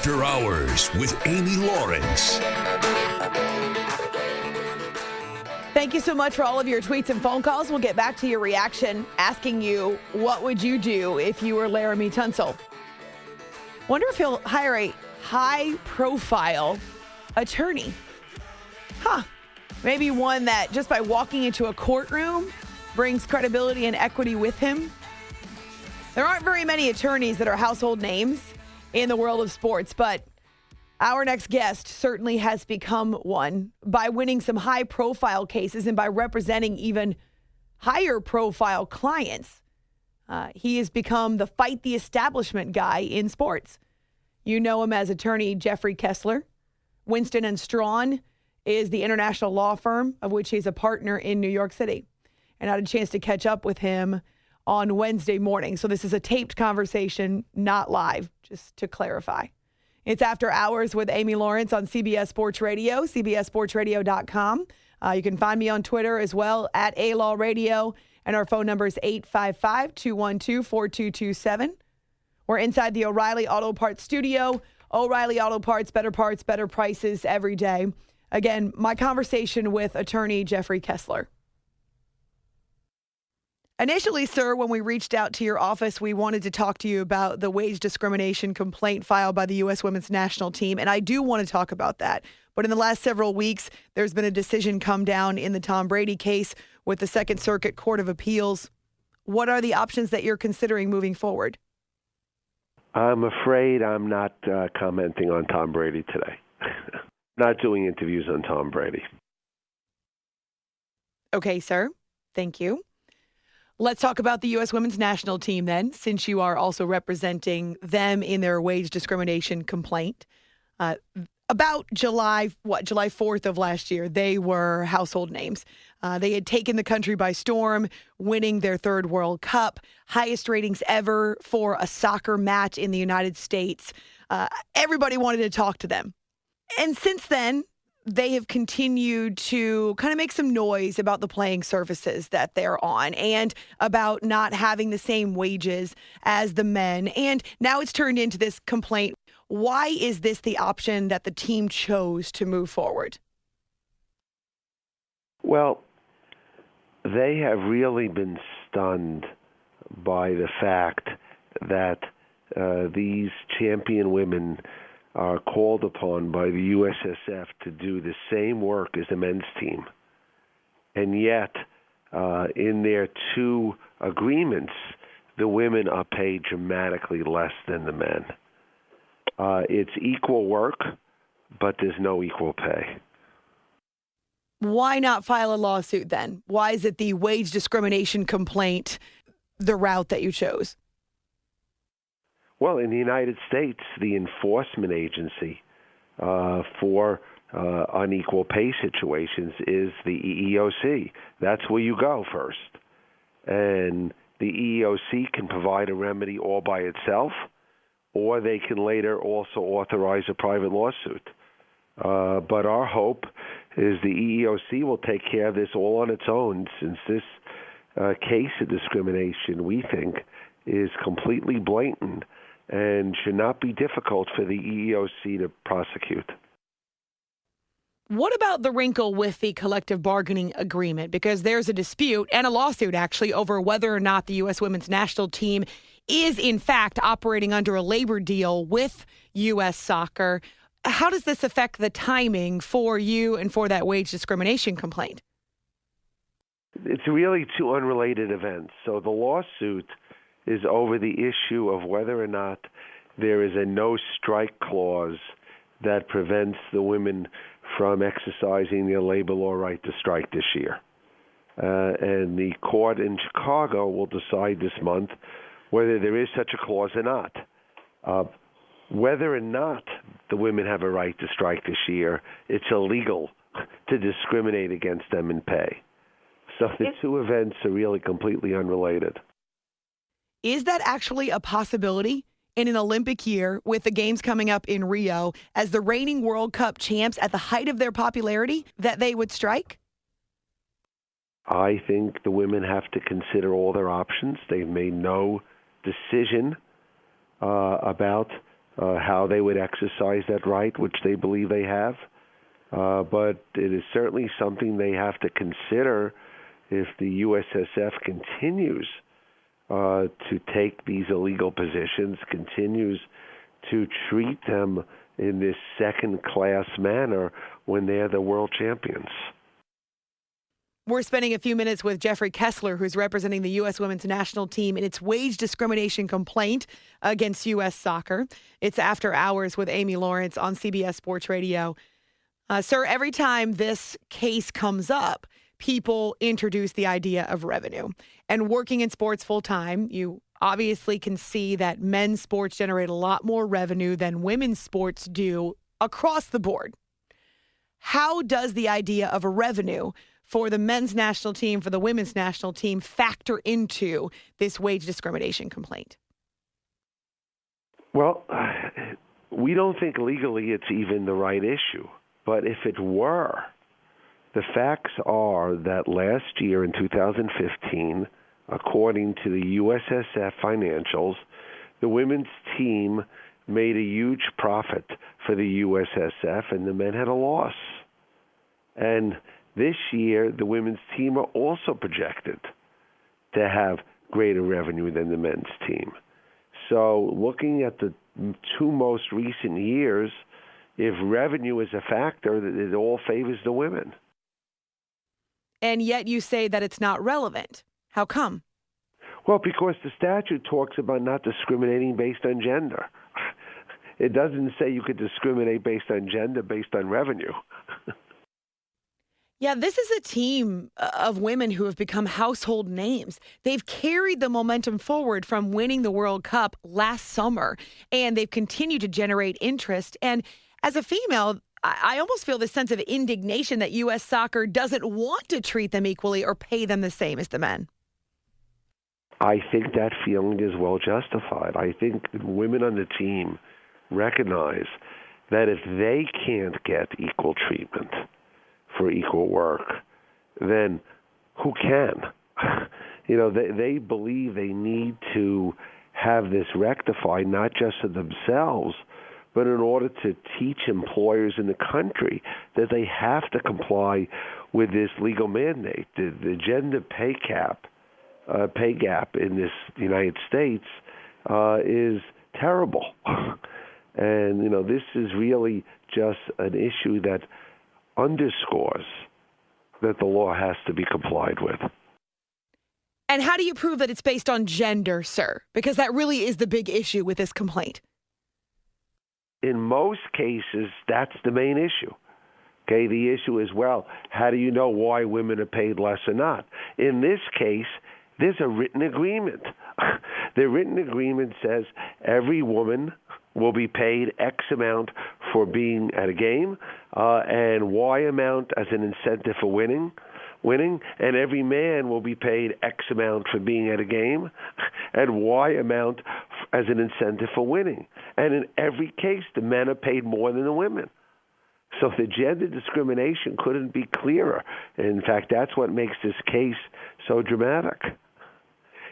After Hours with Amy Lawrence. Thank you so much for all of your tweets and phone calls. We'll get back to your reaction, asking you, what would you do if you were Laramie Tunsil? Wonder if he'll hire a high-profile attorney. Maybe one that just by walking into a courtroom brings credibility and equity with him. There aren't very many attorneys that are household names in the world of sports, but our next guest certainly has become one by winning some high-profile cases and by representing even higher-profile clients. He has become the fight the establishment guy in sports. You know him as attorney Jeffrey Kessler. Winston & Strawn is the international law firm of which he's a partner in New York City. And I had a chance to catch up with him on Wednesday morning. So this is a taped conversation, not live, just to clarify. It's After Hours with Amy Lawrence on CBS Sports Radio, cbssportsradio.com. You can find me on Twitter as well, at ALawRadio, and our phone number is 855-212-4227. We're inside the O'Reilly Auto Parts studio. O'Reilly Auto Parts, better prices every day. Again, my conversation with attorney Jeffrey Kessler. Initially, sir, when we reached out to your office, we wanted to talk to you about the wage discrimination complaint filed by the U.S. Women's National Team, and I do want to talk about that. But in the last several weeks, there's been a decision come down in the Tom Brady case with the Second Circuit Court of Appeals. What are the options that you're considering moving forward? I'm afraid I'm not commenting on Tom Brady today. Not doing interviews on Tom Brady. Okay, sir. Thank you. Let's talk about the U.S. Women's National Team then, since you are also representing them in their wage discrimination complaint. About July 4th of last year, they were household names. They had taken the country by storm, winning their third World Cup, highest ratings ever for a soccer match in the United States. Everybody wanted to talk to them. And since then, they have continued to kind of make some noise about the playing surfaces that they're on and about not having the same wages as the men. And now it's turned into this complaint. Why is this the option that the team chose to move forward? Well, they have really been stunned by the fact that these champion women are called upon by the USSF to do the same work as the men's team. And yet, in their two agreements, the women are paid dramatically less than the men. It's equal work, but there's no equal pay. Why not file a lawsuit then? Why is it the wage discrimination complaint the route that you chose? Well, in the United States, the enforcement agency for unequal pay situations is the EEOC. That's where you go first. And the EEOC can provide a remedy all by itself, or they can later also authorize a private lawsuit. But our hope is the EEOC will take care of this all on its own, since this case of discrimination, we think, is completely blatant and should not be difficult for the EEOC to prosecute. What about the wrinkle with the collective bargaining agreement? Because there's a dispute and a lawsuit, actually, over whether or not the U.S. Women's National Team is, in fact, operating under a labor deal with U.S. Soccer. How does this affect the timing for you and for that wage discrimination complaint? It's really two unrelated events. So the lawsuit is over the issue of whether or not there is a no-strike clause that prevents the women from exercising their labor law right to strike this year. And the court in Chicago will decide this month whether there is such a clause or not. Whether or not the women have a right to strike this year, it's illegal to discriminate against them in pay. So the two events are really completely unrelated. Is that actually a possibility in an Olympic year with the games coming up in Rio as the reigning World Cup champs at the height of their popularity that they would strike? I think the women have to consider all their options. They've made no decision about how they would exercise that right, which they believe they have. But it is certainly something they have to consider if the USSF continues to take these illegal positions, continues to treat them in this second-class manner when they're the world champions. We're spending a few minutes with Jeffrey Kessler, who's representing the U.S. women's national team in its wage discrimination complaint against U.S. soccer. It's After Hours with Amy Lawrence on CBS Sports Radio. Sir, every time this case comes up, people introduce the idea of revenue. And working in sports full time, you obviously can see that men's sports generate a lot more revenue than women's sports do across the board. How does the idea of a revenue for the men's national team, for the women's national team, factor into this wage discrimination complaint? Well, we don't think legally it's even the right issue. But if it were, the facts are that last year in 2015, according to the USSF financials, the women's team made a huge profit for the USSF and the men had a loss. And this year, the women's team are also projected to have greater revenue than the men's team. So looking at the two most recent years, if revenue is a factor, it all favors the women. And yet you say that it's not relevant. How come? Well, because the statute talks about not discriminating based on gender. It doesn't say you could discriminate based on gender, based on revenue. Yeah, this is a team of women who have become household names. They've carried the momentum forward from winning the World Cup last summer, and they've continued to generate interest. And as a female, I almost feel this sense of indignation that U.S. soccer doesn't want to treat them equally or pay them the same as the men. I think that feeling is well justified. I think women on the team recognize that if they can't get equal treatment for equal work, then who can? They believe they need to have this rectified, not just for themselves, but in order to teach employers in the country that they have to comply with this legal mandate. The gender pay gap in this United States is terrible. And, this is really just an issue that underscores that the law has to be complied with. And how do you prove that it's based on gender, sir? Because that really is the big issue with this complaint. In most cases, that's the main issue. Okay, the issue is, well, how do you know why women are paid less or not? In this case, there's a written agreement. The written agreement says every woman will be paid X amount for being at a game and Y amount as an incentive for winning, and every man will be paid X amount for being at a game and Y amount as an incentive for winning. And in every case, the men are paid more than the women. So the gender discrimination couldn't be clearer. In fact, that's what makes this case so dramatic.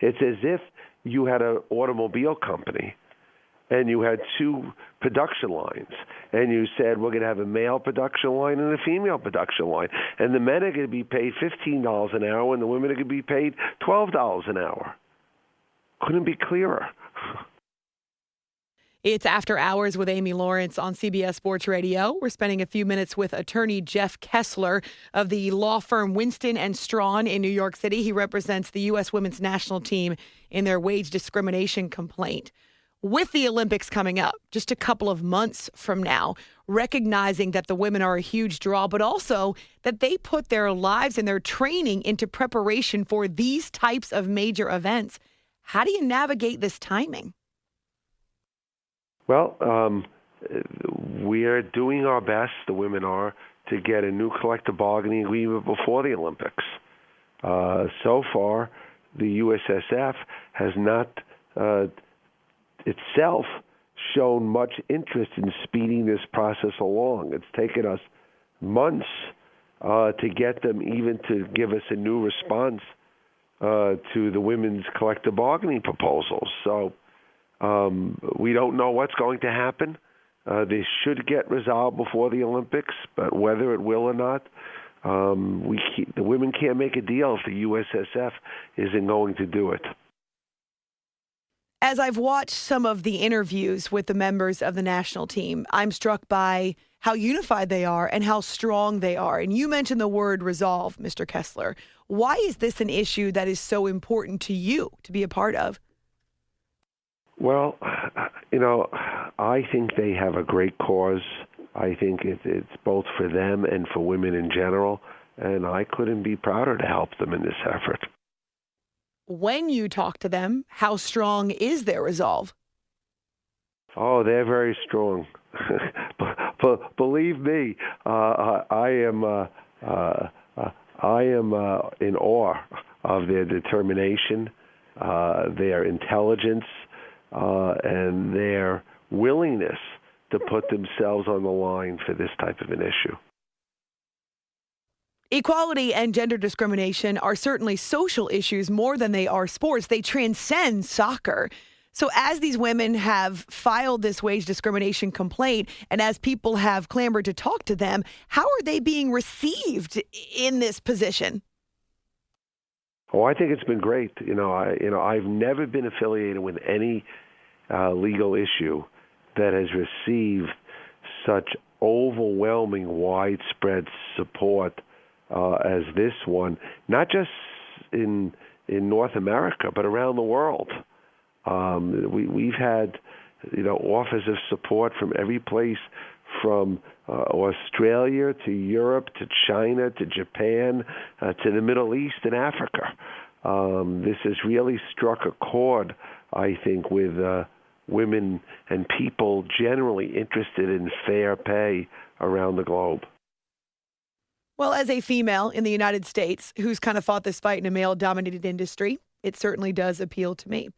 It's as if you had an automobile company and you had two production lines, and you said, we're going to have a male production line and a female production line, and the men are going to be paid $15 an hour and the women are going to be paid $12 an hour. Couldn't be clearer. It's After Hours with Amy Lawrence on CBS Sports Radio. We're spending a few minutes with attorney Jeff Kessler of the law firm Winston & Strawn in New York City. He represents the U.S. women's national team in their wage discrimination complaint. With the Olympics coming up just a couple of months from now, recognizing that the women are a huge draw, but also that they put their lives and their training into preparation for these types of major events. How do you navigate this timing? Well, we are doing our best, the women are, to get a new collective bargaining agreement before the Olympics. So far, the USSF has not itself shown much interest in speeding this process along. It's taken us months to get them even to give us a new response to the women's collective bargaining proposals. So We don't know what's going to happen. This should get resolved before the Olympics, but whether it will or not, the women can't make a deal if the USSF isn't going to do it. As I've watched some of the interviews with the members of the national team, I'm struck by how unified they are and how strong they are. And you mentioned the word resolve, Mr. Kessler. Why is this an issue that is so important to you to be a part of? Well, I think they have a great cause. I think it's both for them and for women in general, and I couldn't be prouder to help them in this effort. When you talk to them, how strong is their resolve? Oh, they're very strong. Believe me, I am in awe of their determination, their intelligence, and their willingness to put themselves on the line for this type of an issue. Equality and gender discrimination are certainly social issues more than they are sports. They transcend soccer. So as these women have filed this wage discrimination complaint and as people have clamored to talk to them, how are they being received in this position? Oh, I think it's been great. I've never been affiliated with any legal issue that has received such overwhelming, widespread support as this one, not just in North America, but around the world. We've had, offers of support from every place from Australia to Europe to China to Japan to the Middle East and Africa. This has really struck a chord, I think, with women and people generally interested in fair pay around the globe. Well, as a female in the United States who's kind of fought this fight in a male-dominated industry, it certainly does appeal to me.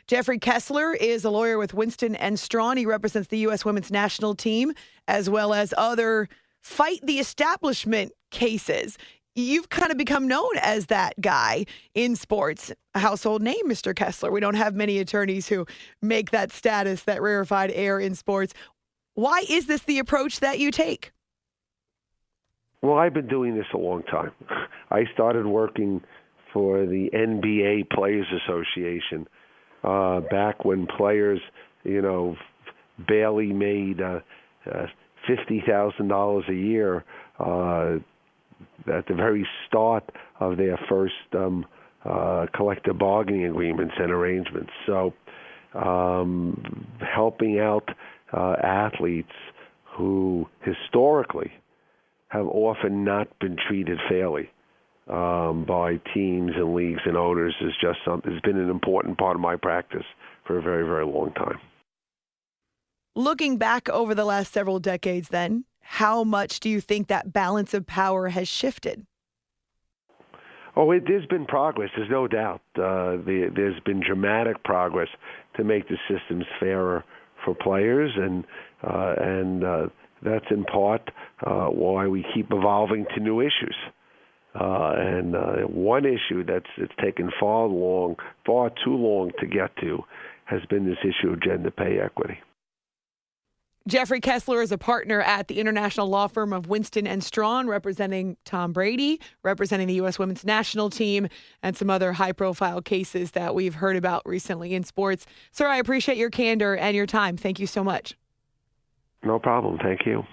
Jeffrey Kessler is a lawyer with Winston & Strawn. He represents the U.S. women's national team, as well as other fight the establishment cases. You've kind of become known as that guy in sports, a household name, Mr. Kessler. We don't have many attorneys who make that status, that rarefied air in sports. Why is this the approach that you take? Well, I've been doing this a long time. I started working for the NBA Players Association back when players, barely made $50,000 a year at the very start of their first collective bargaining agreements and arrangements. So helping out athletes who historically have often not been treated fairly by teams and leagues and owners has been an important part of my practice for a very, very long time. Looking back over the last several decades then, how much do you think that balance of power has shifted? Oh, there's been progress. There's no doubt. There's been dramatic progress to make the systems fairer for players, and that's in part why we keep evolving to new issues. And one issue it's taken far too long to get to has been this issue of gender pay equity. Jeffrey Kessler is a partner at the international law firm of Winston & Strawn, representing Tom Brady, representing the U.S. women's national team, and some other high-profile cases that we've heard about recently in sports. Sir, I appreciate your candor and your time. Thank you so much. No problem. Thank you.